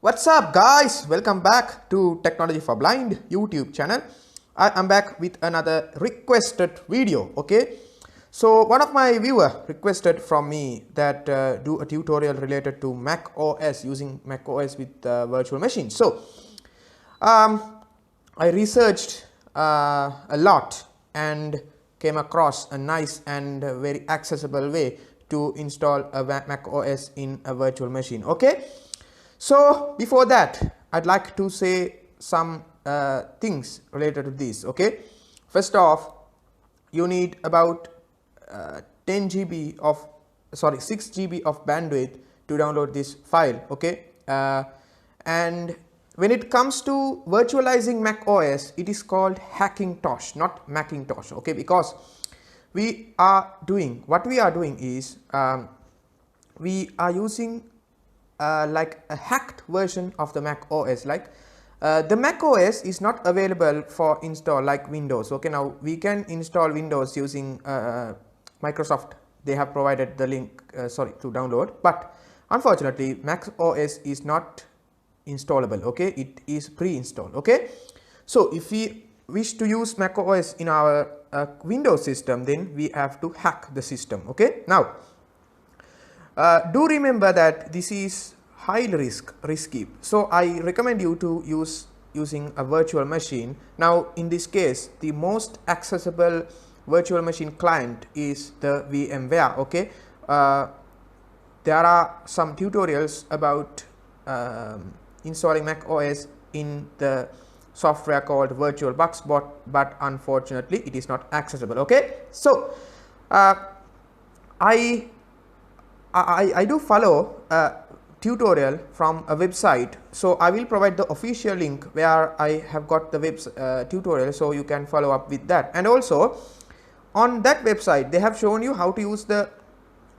What's up guys, welcome back to Technology for Blind YouTube channel. I am back with another requested video. Okay, so one of my viewer requested from me that do a tutorial related to macOS, using macOS with virtual machines. So I researched a lot and came across a nice and very accessible way to install a macOS in a virtual machine. Okay, so before that I'd like to say some things related to this. Okay, first off, you need about 6 GB of bandwidth to download this file. Okay, and when it comes to virtualizing macOS, it is called hacking tosh, not Macintosh. Okay, because what we are doing is we are using like a hacked version of the macOS. Like the macOS is not available for install like Windows. Okay, now we can install Windows using Microsoft. They have provided the link to download, but unfortunately macOS is not installable. Okay, it is pre-installed. Okay, so if we wish to use macOS in our Windows system, then we have to hack the system. Okay, now do remember that this is highly risky, so I recommend you to using a virtual machine. Now in this case, the most accessible virtual machine client is the VMware. Okay, there are some tutorials about installing macOS in the software called VirtualBox, but unfortunately it is not accessible. Okay, so I do follow a tutorial from a website, so I will provide the official link where I have got the tutorial, so you can follow up with that. And also on that website they have shown you how to use the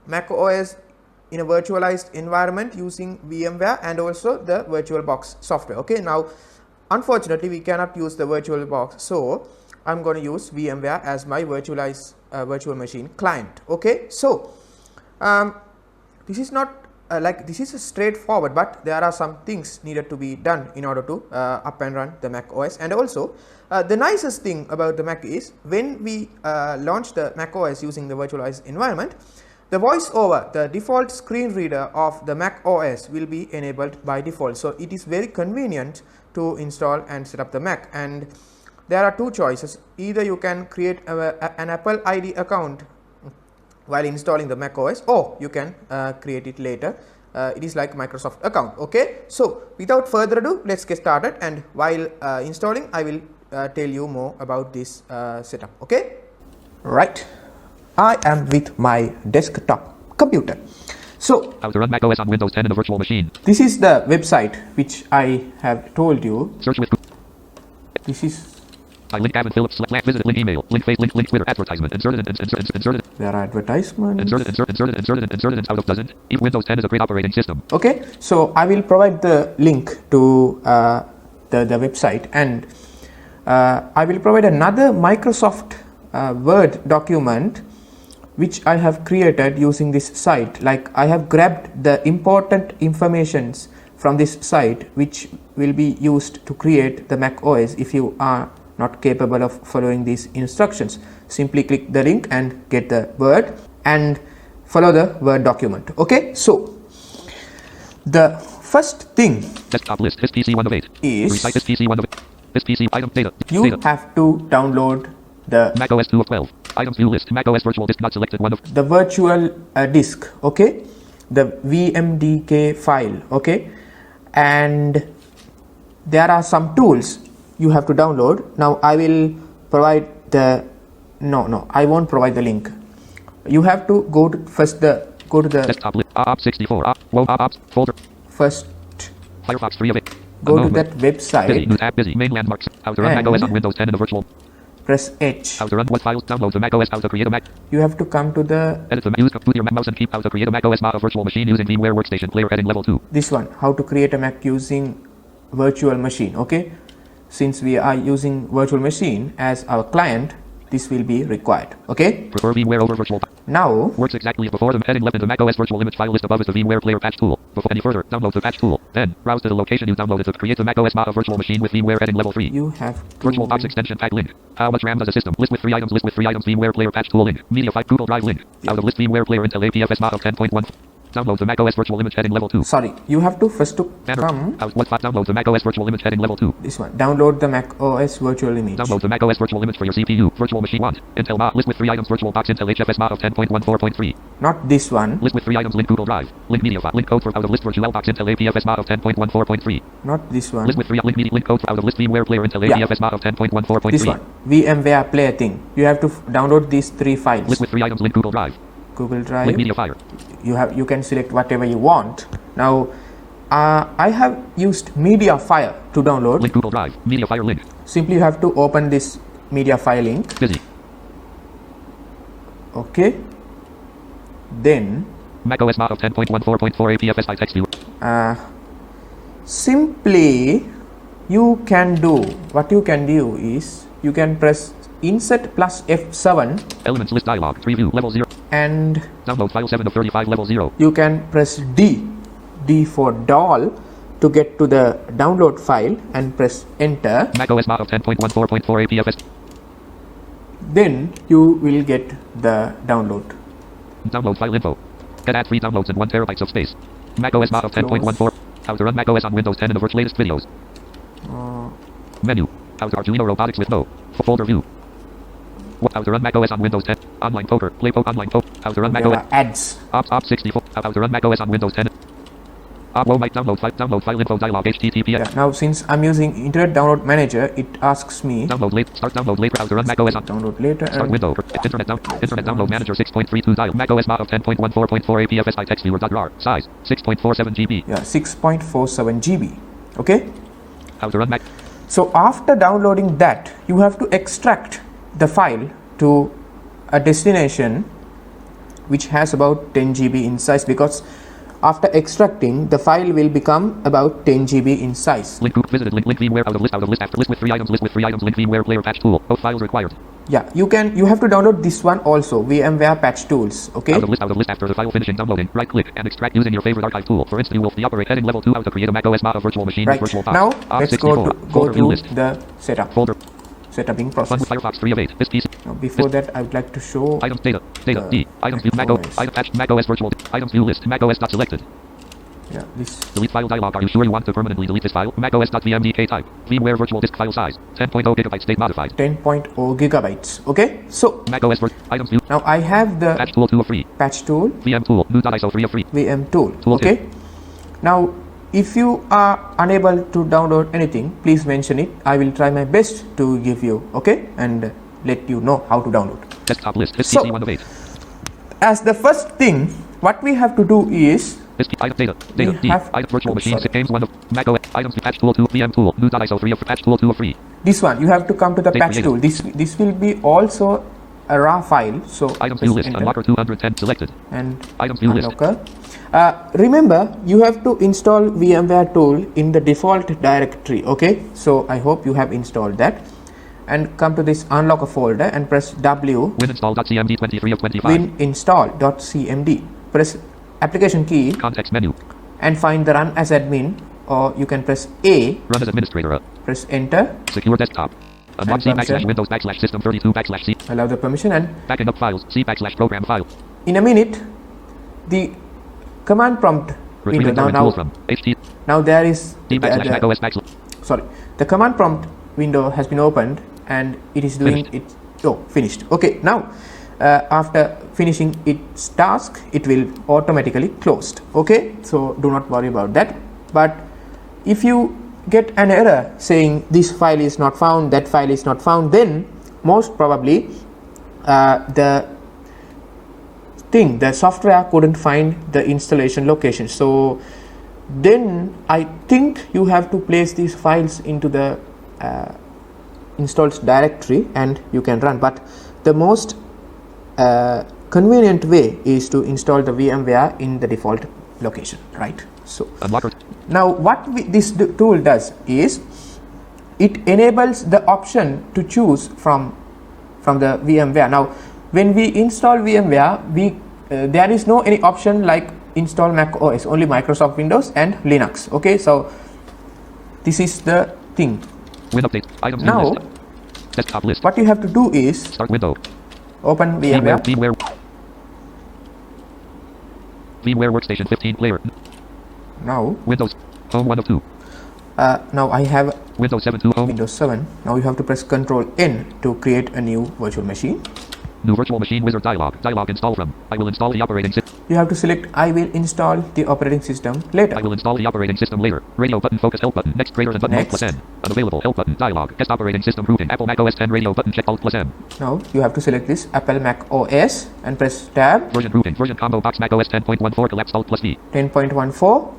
macOS in a virtualized environment using VMware and also the VirtualBox software. Okay, now unfortunately we cannot use the VirtualBox, so I'm going to use VMware as my virtualized virtual machine client. Okay, so this is not this is straightforward, but there are some things needed to be done in order to up and run the macOS. And also the nicest thing about the Mac is when we launch the macOS using the virtualized environment, the voiceover, the default screen reader of the macOS will be enabled by default. So it is very convenient to install and set up the Mac. And there are two choices: either you can create an Apple ID account while installing the macOS, or you can create it later. It is like Microsoft account. Okay, so without further ado, let's get started, and while installing I will tell you more about this setup. Okay, right, I am with my desktop computer. So how to run macOS on Windows 10 in a virtual machine. This is the website which I have told you. Search with. This is. I link Gavin Phillips. Visit link email. Link face. Link Twitter. Advertisement. Inserted. There are advertisements. Inserted. Out of doesn't. If Windows 10 is a great operating system. Okay, so I will provide the link to the website, and I will provide another Microsoft Word document which I have created using this site. Like I have grabbed the important informations from this site which will be used to create the macOS. If you are not capable of following these instructions, simply click the link and get the Word and follow the Word document. Okay, so the first thing desktop list this PC 1 of 8 is recite this PC 1 of 8 this PC item data you have to download the macOS 2 of 12 items view list macOS virtual disk not selected 1 of the virtual disk. Okay, the VMDK file. Okay, and there are some tools you have to download. Now I will provide the I won't provide the link. You have to go to go to the desktop list op 64 ops folder first. Firefox 3 of 8 Go to that website. Busy main landmarks. How to run macOS on Windows 10 in a virtual. Press H. How to run what files download the macOS. How to create a Mac. You have to come to the edit the use your mouse and keep. How to create a macOS a virtual machine using VMware Workstation Player heading level 2. This one, how to create a Mac using virtual machine. Okay, since we are using virtual machine as our client, this will be required. Okay, prefer VMware over virtual. Now, Works exactly as before. The heading left in the macOS virtual image file list above is the VMware Player Patch Tool. Before any further, download the Patch Tool. Then, browse to the location you downloaded to create the macOS virtual machine with VMware heading level 3. you have to... VirtualBox extension pack link. How much RAM does a system? List with 3 items. List with 3 items. VMware Player Patch Tool link. Media file Google Drive link. Out of list VMware Player Intel APFS mod of 10.1. Download the macOS virtual image heading level 2. Sorry, you have to first to come... Download the macOS virtual image heading level 2. This one. Download the macOS virtual image. Download the macOS virtual image for your CPU. Virtual machine 1. Intel mod. List with 3 items. VirtualBox Intel HFS mod of 10.14.3. Not this one. List with 3 items. Link Google Drive. Link media file. Link code for out of list VirtualBox Intel APFS mod of 10.14.3. Not this one. List with 3 link media link code for out of list VMware Player Intel APFS mod of 10.14.3. This one. VMware Player thing. You have to download these 3 files. List with 3 items. Link Google Drive. Google Drive. Link media file. You can select whatever you want. Now, I have used media file to download. Link Google Drive. Media file link. Simply you have to open this media file link. Busy. Okay. Then macOS mod of 10.14.4 APFS by text viewer. Simply what you can do is you can press insert plus F7 elements list dialog preview level 0 and download file 7 of 35 level 0. You can press D for doll to get to the download file and press enter. macOS mod of 10.14.4 APFS. Then you will get the download. Download file info. Can add 3 downloads and 1 terabytes of space. macOS mod of 10.14. How to run macOS on Windows 10 in the latest videos. Menu. How to Arduino robotics with no folder view. How to run macOS on Windows 10. Online poker. Play poke online poke. How to run macOS. Ads. Op 64. How to run macOS on Windows 10. Might download file info dialog HTTPS. Yeah, now since I'm using Internet Download Manager, it asks me download later. Start download later. How to run macOS on download later. Start window. Internet Download Manager 6.32 dial. macOS mod of 10.14.4 APFS by text viewer.rar. Size 6.47 GB. Yeah, 6.47 GB. Okay. How to run Mac. So after downloading that, you have to extract the file to a destination which has about 10 GB in size, because after extracting, the file will become about 10 GB in size. Link group visited. Link VMware out of list after list with 3 items. List with 3 items. Link VMware Player Patch Tool. Both files required. Yeah, you have to download this one also, VMware Patch Tools. Okay. Out of list after the file finishing downloading. Right click and extract using your favorite archive tool. For instance, you will operate heading level 2 out to create a macOS mod of virtual machine with VirtualBox. Now let's go to list. the setup. Setuping process. Firefox 3 of 8. This piece. Now before that, I would like to show items data D items view macOS virtual items view list macOS not selected. Yeah, this delete file dialog. Are you sure you want to permanently delete this file? macOS.vmdk type. VMware virtual disk file size 10.0 gigabytes. Date modified. 10.0 gigabytes. Okay. So macOS items view. Now I have the patch tool 2 of 3. Patch tool. VM tool. New.iso 3 of 3. VM tool. Okay. Tip. Now if you are unable to download anything, please mention it. I will try my best to give you, okay, and let you know how to download. Desktop list. This So, PC 1 of 8. as the first thing, what we have to do is this item data D item virtual machine games 1 of macOS items patch tool 2 VM tool new.iso 3 of patch tool 2 of 3. This one you have to come to the patch tool. This will be also a raw file. So items view list unlocker 210 selected and items view list. Remember, you have to install VMware tool in the default directory. Okay, so I hope you have installed that, and come to this unlocker folder and press W. Wininstall.cmd 23 of 25. Wininstall.cmd. Press application key. Context menu. And find the run as admin, or you can press A. Run as administrator. Press enter. Secure desktop. Unlock C/Windows /system 32 /C. Allow the permission and backing up files. C/program file. In a minute, the command prompt window. Now there is the command prompt window has been opened and it is doing it. Oh, finished. Okay, now after finishing its task, it will automatically closed. Okay, so do not worry about that. But if you get an error saying this file is not found, that file is not found, then most probably the software couldn't find the installation location. So then I think you have to place these files into the installed directory and you can run. But the most convenient way is to install the VMware in the default location, right? So now what this tool does is it enables the option to choose from the VMware. Now when we install VMware, there is no any option like install Mac OS, only Microsoft Windows and Linux. Okay, so this is the thing. Win update. Items Now, list. Desktop list. what you have to do is Start window. open VMware. VMware Workstation 15 player. Now, Windows. Home 1 of 2. now I have Windows 7 to home. Windows 7. Now you have to press Ctrl N to create a new virtual machine. New virtual machine wizard dialog. Dialog install from. I will install the operating system. You have to select I will install the operating system later. I will install the operating system later. Radio button, focus help button, next greater than button, Alt Next. plus N. Unavailable help button, dialog, test operating system routing, Apple Mac OS 10 radio button, check Alt plus M. Now you have to select this Apple Mac OS and press tab. Version routing, version combo box Mac OS 10.14 collapse Alt plus V. 10.14.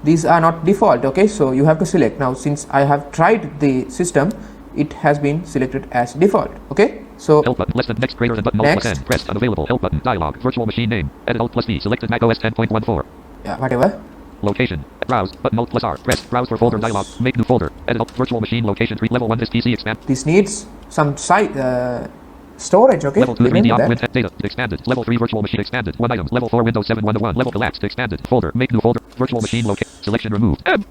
These are not default, okay, so you have to select. Now since I have tried the system, it has been selected as default. Okay, so Help button less than next greater than button, Alt plus Next. N. Pressed unavailable help button, dialog, virtual machine name, edit Alt plus V, selected Mac OS 10.14. yeah, whatever. Location, browse, button Alt plus R, press, browse for folder dialog, make new folder, edit Alt, virtual machine location, level 1 this PC expand, This needs some site storage, okay. level 2 3D Remember augment that. data, expanded, level 3 virtual machine expanded, 1 items, level 4 Windows 7 1 level collapsed, expanded, folder, make new folder, virtual machine locate, selection removed, M.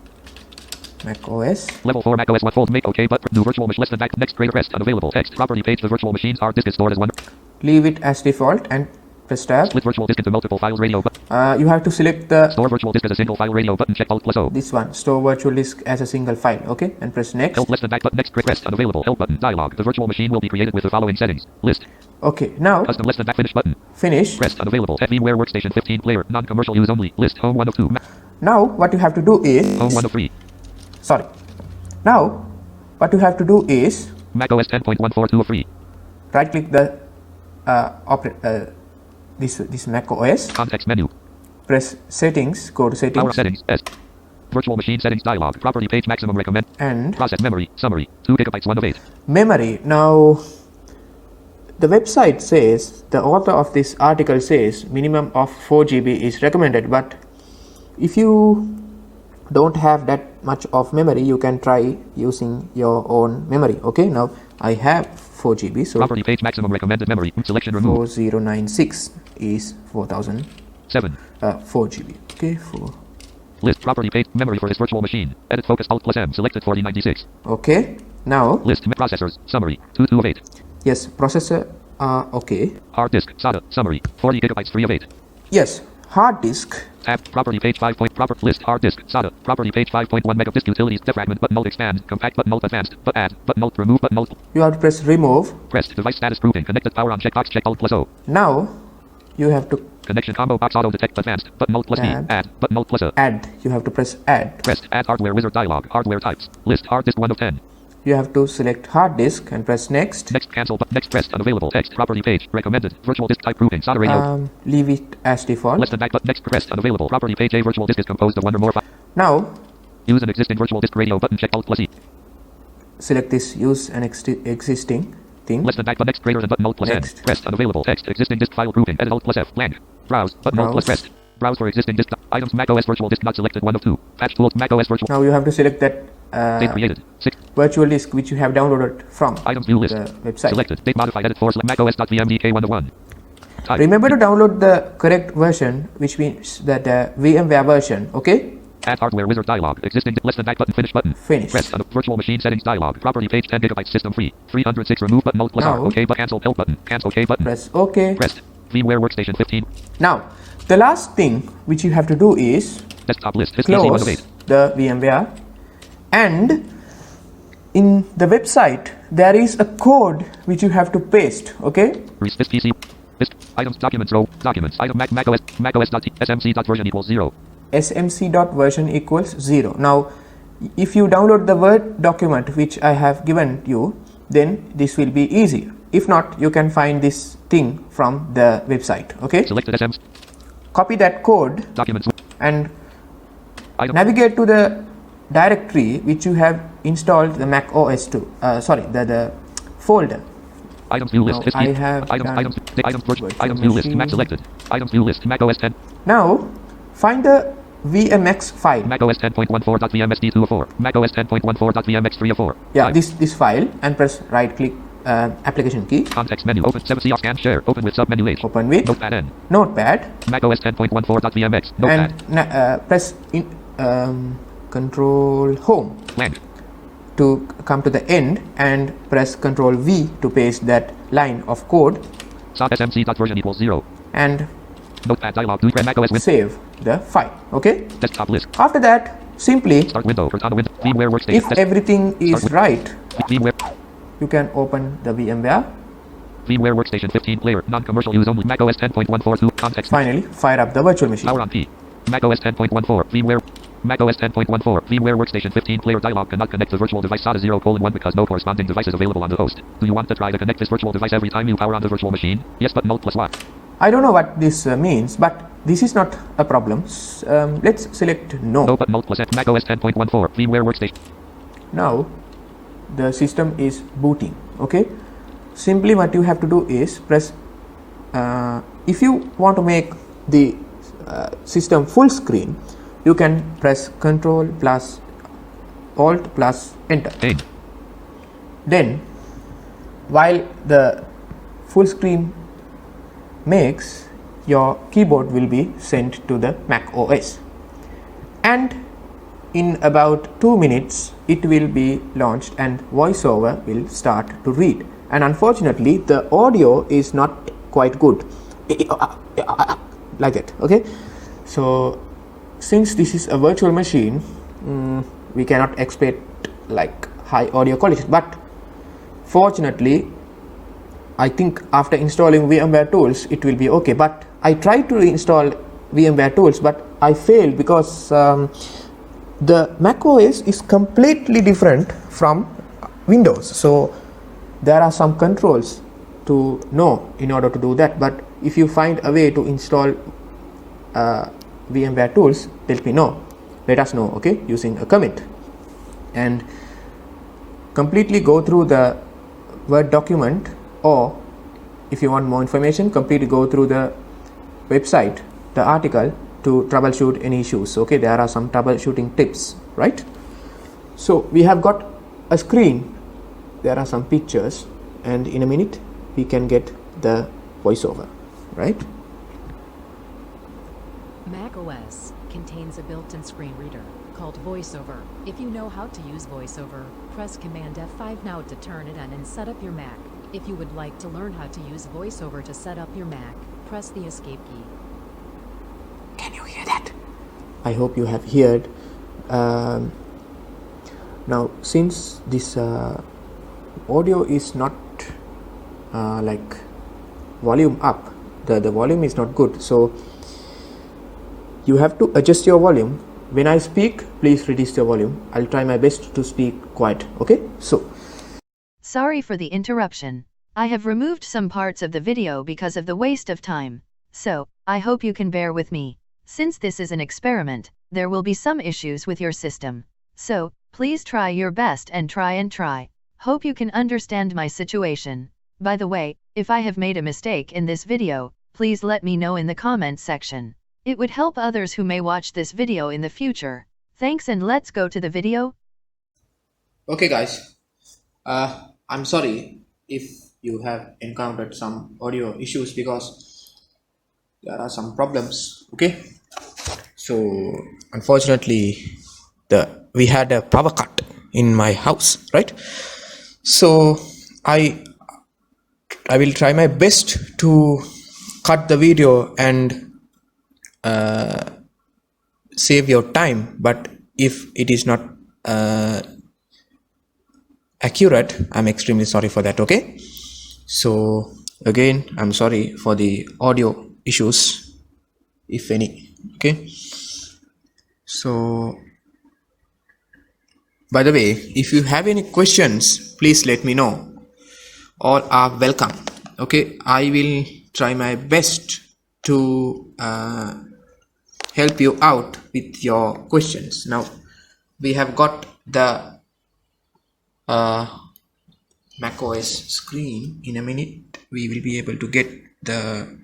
Mac OS. Level 4 Mac OS 1 fold, make OK, but new virtual machine less than back, next greater rest, unavailable, text, property page, the virtual machine's hard disk is stored as one, Leave it as default and press tab. split virtual disk into multiple files, radio button, You have to select the store virtual disk as a single file, radio button, check Alt plus O. this one, store virtual disk as a single file, okay, and press next. Help less than back button, next great rest, unavailable, help button, dialog, the virtual machine will be created with the following settings, list, Okay, now custom less than back, finish button, finish. rest, unavailable, VMware Workstation 15 player, non-commercial use only, list, home 1 of 2, Now what you have to do is home 1 of 3, sorry. Now what you have to do is Mac OS 10.14 2 of 3, right click the this Mac OS, context menu, press settings, go to power settings settings, S, virtual machine settings dialog, property page maximum recommend, and process memory, summary, 2 gigabytes 1 of 8, memory. Now the website says, the author of this article says minimum of 4 GB is recommended, but if you don't have that much of memory, you can try using your own memory. Okay, now I have 4 GB, so property page maximum recommended memory, selection removed, 4096 is 4000 7, 4 GB. Okay, 4. list, property page, memory for this virtual machine, edit focus Alt plus M, selected 4096, Okay, now list, processors, summary, 2 of 8, yes, processor. Okay, hard disk, SATA, summary, 40 gigabytes 3 of 8, yes, hard disk. tab, property page 5 point, proper, list, hard disk, SATA, property page 5.1 megadisk, utilities, defragment, button alt expand, compact, button alt advanced, but add, button alt remove, button alt, You have to press remove. pressed, device status proving, connected power on checkbox, check Alt plus O, Now you have to connection combo box auto detect advanced, button alt plus D, Tab. add, button alt plus A, add. You have to press add. pressed, add hardware wizard dialog, hardware types, list, hard disk 1 of 10, You have to select hard disk and press next. next cancel, but next pressed, unavailable, text, property page, recommended, virtual disk type proving, solder radio, Leave it as default. less than back, but next pressed, unavailable, property page, a virtual disk is composed of 1 or more files, Now use an existing virtual disk radio button, check Alt plus E, select this use an existing thing. less than back, but next greater than button Alt plus N, Next. pressed, unavailable, text, existing disk file proving, edit Alt plus F, blank, browse, button Alt plus Browse. pressed, browse for existing disk, items, Mac OS virtual disk not selected 1 of 2, patch tools, Mac OS virtual, Now you have to select that date created, 6, virtual disk which you have downloaded from items view list, the website. selected, date modified, edit for, Mac OS.vmdk 1 of 1, type, Remember to download the correct version, which means that VMware version. Okay, add hardware wizard dialog, existing less than back button, finish button, finish. press, virtual machine settings dialog, property page 10 gigabytes system free, 306 remove button, Alt plus R, Now- OK, but cancel help button, cancel OK button, Press OK. pressed, VMware Workstation 15, Now the last thing which you have to do is desktop list, this PC 1 of close 8, the VMware, and in the website there is a code which you have to paste. Okay, this PC, this, items, documents row, documents, item, Mac OS, smc.version equals 0, smc.version equals 0. Now if you download the Word document which I have given you, then this will be easy. If not, you can find this thing from the website. Okay, selected SMs, copy that code documents, and item, navigate to the directory which you have installed the Mac OS to. Sorry, the folder. items view list, Now, this I PC, have items, done items, items, virtual items view list, Mac machine. selected, items view list, Mac OS 10, Now find the VMX file. Mac OS 10.14.vmsd2 of 4, Mac OS 10.14.vmx3 of 4, Yeah, type, this file, and press right click application key. Context menu. Open 7 CR scan share. Open with submenu H. Open with Notepad N. Notepad. macOS 10.14.vmx. Notepad. And press Control Home Blank. to come to the end, and press Control V to paste that line of code. SMC.version equals 0. And Notepad dialog. Do macOS with save the file. Okay. desktop list. After that, simply, Start window. Cortana window. VMware workstation. if everything is right, VMware. you can open the VMware. VMware workstation 15 player. Non-commercial use only. macOS 10.142. Context. Finally, fire up the virtual machine. Power on P. macOS 10.14. VMware. macOS 10.14. VMware workstation 15 player dialog cannot connect the virtual device SATA 0:1 because no corresponding device is available on the host. Do you want to try to connect this virtual device every time you power on the virtual machine? Yes, but Alt plus what? I don't know what this means, but this is not a problem. Let's select no. No, but Alt plus macOS 10.14. VMware workstation. Now the system is booting. Okay, simply what you have to do is press if you want to make the system full screen, you can press Control plus Alt plus Enter. Hey. Then while the full screen makes, your keyboard will be sent to the macOS, and in about 2 minutes it will be launched and VoiceOver will start to read. And unfortunately the audio is not quite good like that. Okay, so since this is a virtual machine, we cannot expect like high audio quality, but fortunately I think after installing VMware tools it will be okay. But I tried to install VMware tools, but I failed because the macOS is completely different from Windows. So there are some controls to know in order to do that. But if you find a way to install VMware tools, let me know. Let us know, okay, using a comment, and completely go through the Word document, or if you want more information, completely go through the website, the article, to troubleshoot any issues. Okay, there are some troubleshooting tips, right? So we have got a screen, there are some pictures, and in a minute we can get the VoiceOver, right? macOS contains a built-in screen reader called VoiceOver. If you know how to use VoiceOver, press Command F5 now to turn it on and set up your Mac. If you would like to learn how to use VoiceOver to set up your Mac, press the Escape key. Can you hear that? I hope you have heard. Now since this audio is not like volume up, the volume is not good, so you have to adjust your volume. When I speak, please reduce your volume. I'll try my best to speak quiet. Okay, so sorry for the interruption. I have removed some parts of the video because of the waste of time. So, I hope you can bear with me. Since this is an experiment, there will be some issues with your system. So, please try your best and try. Hope you can understand my situation. By the way, if I have made a mistake in this video, please let me know in the comments section. It would help others who may watch this video in the future. Thanks, and let's go to the video. okay guys, I'm sorry if you have encountered some audio issues because there are some problems. Okay, so unfortunately we had a power cut in my house, right? So I will try my best to cut the video and save your time, but if it is not accurate, I'm extremely sorry for that. Okay, so again, I'm sorry for the audio issues, if any. Okay, so by the way, if you have any questions, please let me know. All are welcome. Okay, I will try my best to help you out with your questions. Now we have got the macOS screen. In a minute we will be able to get the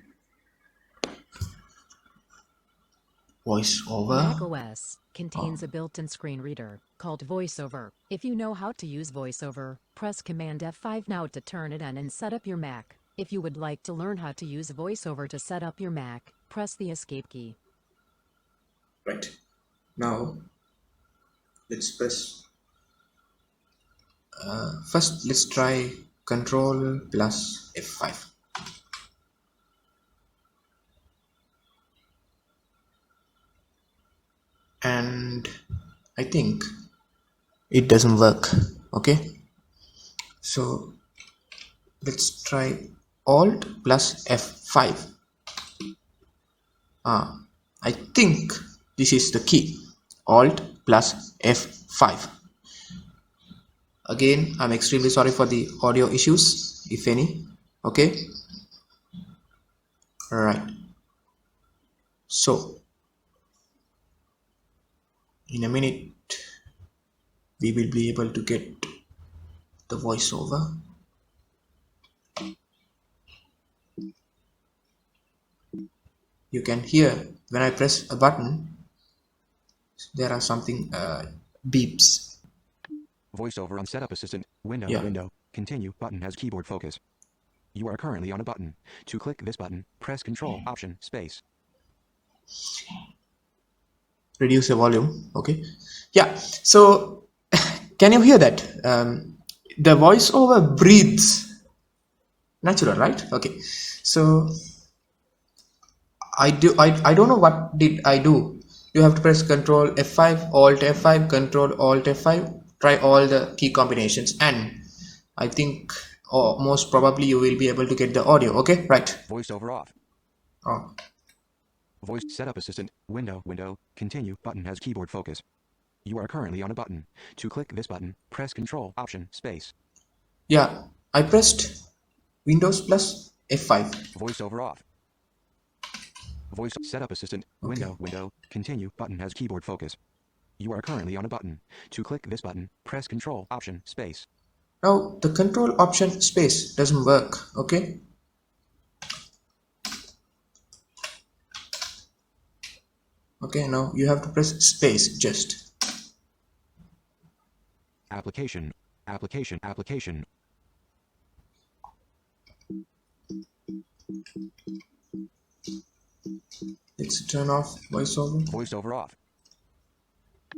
voiceover. macOS contains a built-in screen reader called VoiceOver. If you know how to use VoiceOver, press Command F5 now to turn it on and set up your Mac. If you would like to learn how to use VoiceOver to set up your Mac, press the Escape key. Right. Now, let's press. First, let's try Control plus F5. And I think it doesn't work. Okay, so let's try Alt plus F5. I think this is the key. Alt plus F5. Again, I'm extremely sorry for the audio issues, if any. Okay, all right. So in a minute we will be able to get the voiceover. You can hear when I press a button, there are something beeps. VoiceOver on Setup Assistant, window, Yeah. window, continue, button has keyboard focus. You are currently on a button. To click this button, press Control, Option, Space. Reduce the volume. Okay, yeah, so can you hear that? The voiceover breathes natural, right? Okay, so I don't know what did I do. You have to press Control F5, Alt F5, Control Alt F5, try all the key combinations, and I think most probably you will be able to get the audio. Okay, right. VoiceOver off. Oh. Voice Setup Assistant, window, window, continue, button has keyboard focus. You are currently on a button. To click this button, press Control, Option, Space. Yeah, I pressed Windows plus F5. VoiceOver off. Voice Setup Assistant, window, window, continue, button has keyboard focus. You are currently on a button. To click this button, press Control, Option, Space. Now the Control Option Space doesn't work. Okay. Okay, now you have to press space just. Application, application, application. Let's turn off voiceover. VoiceOver off.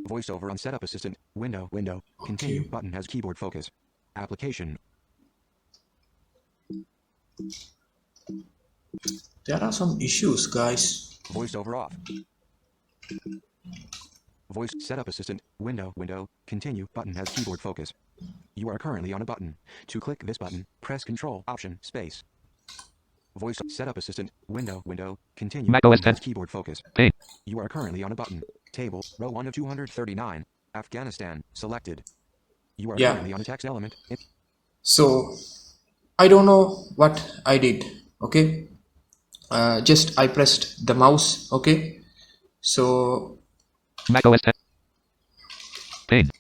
VoiceOver on Setup Assistant, window, window, continue, button has keyboard focus. Application. There are some issues, guys. VoiceOver off. Voice Setup Assistant, window, window, continue, button has keyboard focus. You are currently on a button. To click this button, press Control, Option, Space. Voice Setup Assistant, window, window, continue, macOS button has 10. keyboard focus. Pane. You are currently on a button. Table, row 1 of 239. Afghanistan, selected. You are currently on a text element. So I don't know what I did. Okay, just I pressed the mouse. Okay, so macOS 10. Pane.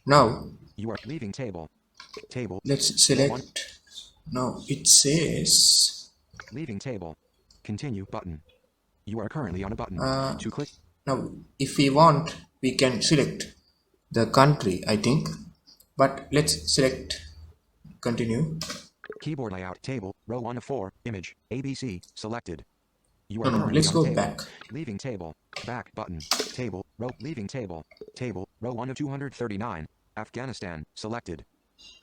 now You are leaving table. Table. let's select. Now it says Leaving table. Continue button. You are currently on a button. To click. now if we want we can select the country, I think, but let's select continue. Keyboard layout table, row 1 of 4, image, ABC, selected. You are No, currently let's on go table. back. Leaving table, back button, table, row, leaving table, row 1 of 239, Afghanistan, selected.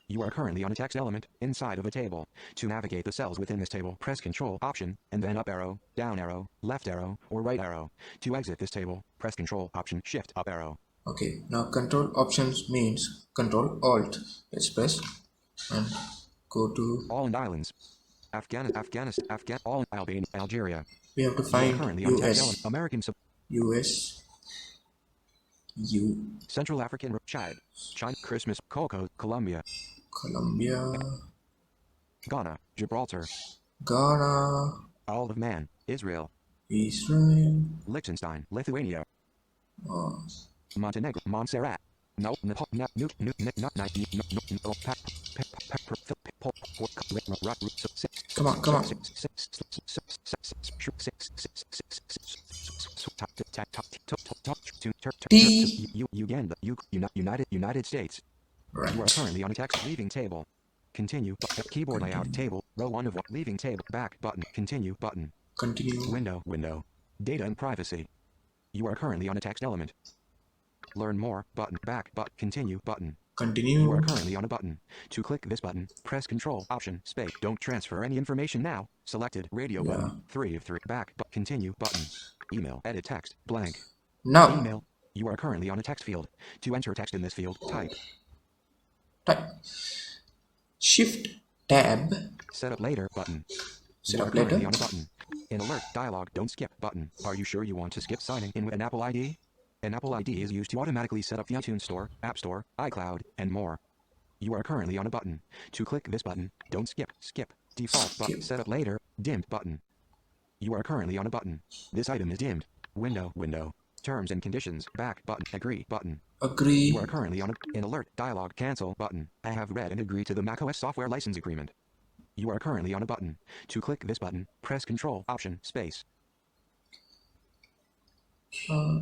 You are currently on a text element, inside of a table. To navigate the cells within this table, press Control, Option, and then up arrow, down arrow, left arrow, or right arrow. To exit this table, press Control, Option, Shift, up arrow. Okay, now Control Options means Control Alt. Let's press and go to. All in islands. All in Albania, Algeria. We have to You are find currently on text US. element, American sub. US. U. Central African, Chad, China, Christmas, Coco, Colombia, Colombia. Ghana, Gibraltar, Ghana. Isle of Man, Israel, Israel. Liechtenstein, Lithuania, Oh. Montenegro, Montserrat, no, Nepal, no, no, no, no, no, no, no, Come on, come on. T. Uganda, United States. You are Right. currently on a text leaving table. Continue. Keyboard layout table. Row 1 of leaving table. Back button. Continue button. Continue. Window. Data and privacy. You are currently on a text element. Learn more button. Back button. Continue button. Continue. You are currently on a button. To click this button, press Control Option Space. Don't transfer any information now. Selected radio button. 3 of 3. Back but continue button. Email. Edit text. Blank. Now Email. You are currently on a text field. To enter text in this field, type. type Shift Tab. Setup later button. Set You are up later. currently on a button. In alert dialog, don't skip button. Are you sure you want to skip signing in with an Apple ID? An Apple ID is used to automatically set up the iTunes Store, App Store, iCloud, and more. You are currently on a button. To click this button, don't skip. Skip. Default button. Setup later. Dimmed button. You are currently on a button. This item is dimmed. Window. Terms and conditions. Back button. Agree button. Agree. You are currently on an alert dialog. Cancel button. I have read and agreed to the macOS software license agreement. You are currently on a button. To click this button, press Control Option Space.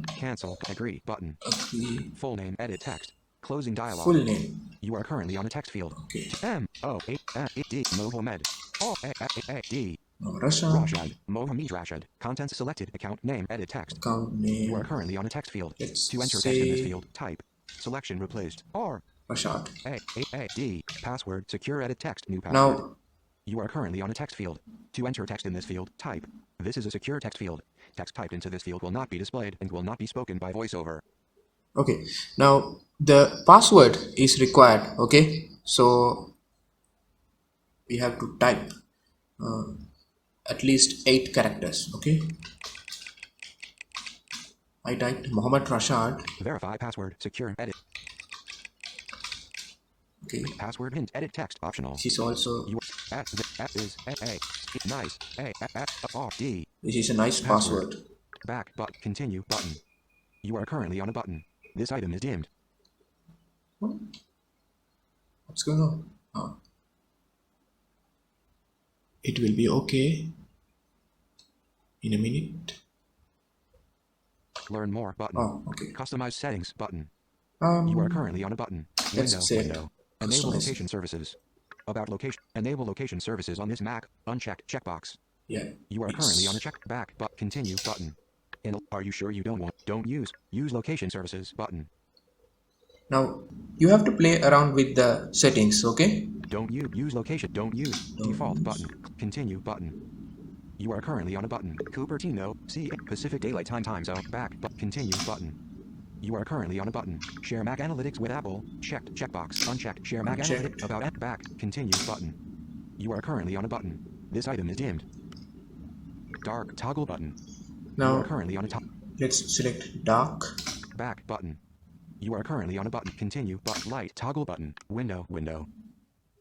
Cancel. Agree button. Agree. Full name. Edit text. Closing dialog. Full name. You are currently on a text field. Okay. M-O-H-D Mohammed. O-A-D. Rashad. Rashad. Mohammed Rashad. Contents selected. Account name. Edit text. Account name. You are currently on a text field. Let's To enter text in this say field, type. Selection replaced. R. Rashad. A-A-A-D. Password. Secure edit text. New password. Now You are currently on a text field. To enter text in this field, type. This is a secure text field. Text typed into this field will not be displayed and will not be spoken by voiceover. okay. Now the password is required. Okay. So we have to type at least 8 characters. Okay. I typed Mohammed Rashad. Verify password. Secure edit. Okay. Password hint. Edit text optional. This is also You at is a nice D. this is a nice password. Back but continue button. You are currently on a button. This item is dimmed. What's going on? Oh. It will be okay in a minute. Learn more button. Oh, okay. Customize settings button. You are currently on a button. Let's say Window. Enable customize. location services. About location. Enable location services on this Mac. Unchecked checkbox. Yeah. You are currently on a check back but continue button. Are you sure you don't use location services button. Now you have to play around with the settings. Okay. Don't use location. Don't use default button. Continue button. You are currently on a button. Cupertino, CA, Pacific Daylight Time Zone. Back but continue button. You are currently on a button. Share Mac Analytics with Apple. Checked checkbox. Unchecked. Share Mac Unchecked. Analytics about back. Continue button. You are currently on a button. This item is dimmed. Dark toggle button. You Now are currently on a top. let's select dark. Back button. You are currently on a button. Continue but light toggle button. Window.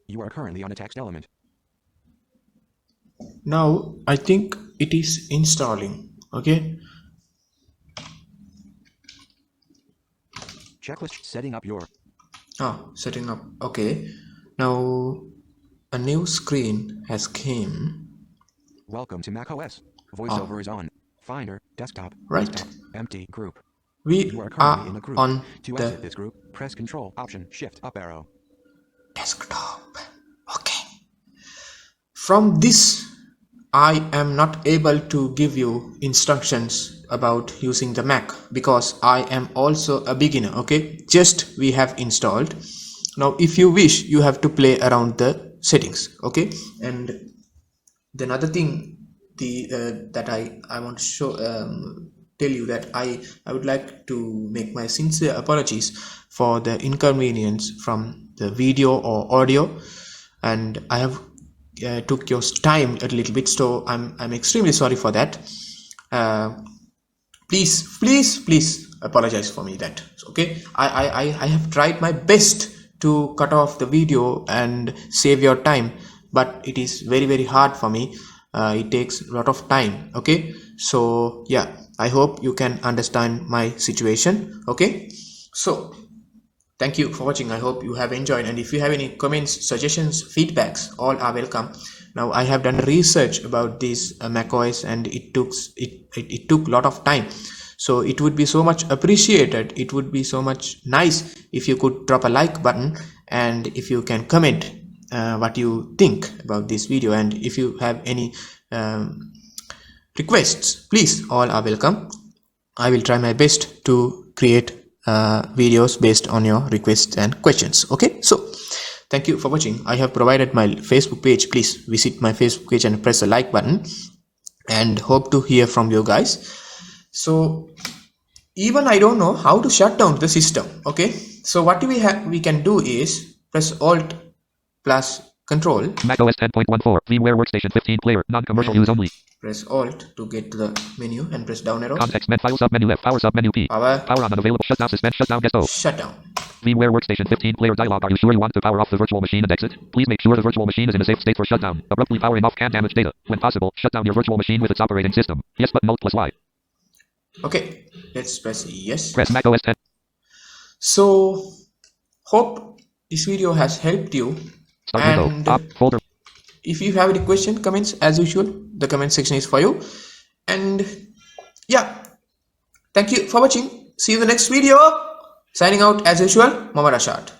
You are currently on a text element. Now I think it is installing. Okay. Checklist setting up your Setting up. Okay. Now a new screen has came. welcome to macOS. Voiceover is on. Finder, desktop, Right. desktop, empty group. We You are currently in a are group. on To exit the this group, press Control Option Shift up arrow. desktop. Okay. From this, I am not able to give you instructions about using the Mac because I am also a beginner. Okay, just we have installed. Now if you wish, you have to play around the settings. Okay, and the another thing that I want to show tell you that I would like to make my sincere apologies for the inconvenience from the video or audio, and I have took your time a little bit, so I'm extremely sorry for that. Please apologize for me that. Okay, I have tried my best to cut off the video and save your time, but it is very hard for me. It takes a lot of time. Okay, so yeah, I hope you can understand my situation. Okay, so thank you for watching. I hope you have enjoyed, and if you have any comments, suggestions, feedbacks, all are welcome. Now I have done research about this macOS, and it took a lot of time, So it would be so much appreciated, it would be so much nice if you could drop a like button, and if you can comment what you think about this video, and if you have any requests, please, all are welcome. I will try my best to create videos based on your requests and questions. Okay, so thank you for watching. I have provided my Facebook page. Please visit my Facebook page and press the like button, and hope to hear from you guys. So even I don't know how to shut down the system. Okay, so what we can do is press Alt plus Control. macOS 10.14 VMware Workstation 15 player non-commercial use only. Press Alt to get to the menu and press down arrow. Context menu file submenu F power submenu P. Power on unavailable shutdown suspend shutdown guest O. shutdown. VMware Workstation 15 player dialog. Are you sure you want to power off the virtual machine and exit? Please make sure the virtual machine is in a safe state for shutdown. Abruptly powering off can damage data. When possible, shut down your virtual machine with its operating system. Yes button Alt plus Y. Okay, let's press yes. Press macOS 10. So hope this video has helped you. Start and window. Top folder. If you have any question, comments, as usual, the comment section is for you. And yeah, thank you for watching. See you in the next video. Signing out as usual, Mohammad Ashad.